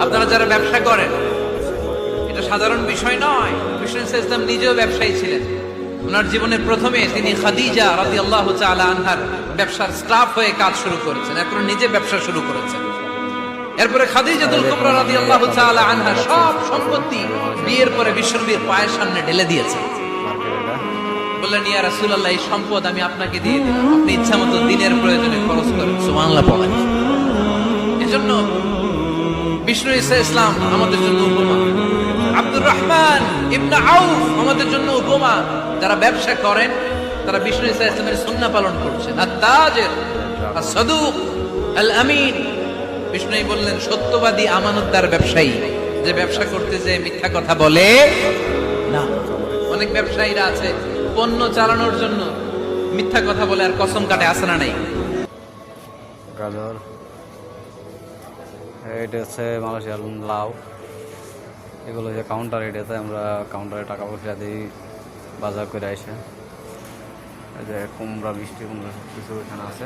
আপনারা যারা ব্যবসা করেন, এটা সাধারণ বিষয় নয়। বিষ্ণু ইসলাম নিজেও ব্যবসায়ী ছিলেন। ওনার জীবনের প্রথমে তিনি খাদিজা রাদিয়াল্লাহু তাআলা আনহার ব্যবসার স্টাফ হয়ে কাজ শুরু করেছেন, এরপর নিজে ব্যবসা শুরু করেছেন। এরপরে খাদিজাতুল কুবরা রাদিয়াল্লাহু তাআলা আনহা সব সম্পত্তি বিয়ের পরে বিশ্বনবীর পায়ের সামনে ঢেলে দিয়েছেন। বললেন, ইয়া রাসূলুল্লাহ, এই সম্পদ আমি আপনাকে দিয়ে দিলাম, আপনি ইচ্ছামতো দিনের প্রয়োজনে খরচ করেন। সুবহানাল্লাহ পড়েন। এজন্য বিষ্ণু ইসলাম আমাদের জন্য উপমা, আব্দুর রহমান ইবনে আউফ আমাদের জন্য উপমা। যারা ব্যবসা করেন তারা বিষ্ণু ইসলামের সুন্নাহ পালন করছেন। আত-তাজির আস-সাদুক আল-আমিন, বিষ্ণুই বললেন সত্যবাদী আমানতদার ব্যবসায়ী, যে ব্যবসা করতে যে মিথ্যা কথা বলে না। অনেক ব্যবসায়ীরা আছে পণ্য চালানোর জন্য মিথ্যা কথা বলে আর কসম কাটে, আছে না নাই? গাজর, এটা হচ্ছে মালয়েশিয়ার লাউ। এগুলো যে কাউন্টার, এটাতে আমরা কাউন্টারে টাকা পয়সা দিই বাজার করে আসে। এই যে কুমড়া, মিষ্টি কুমড়া সব কিছু এখানে আছে।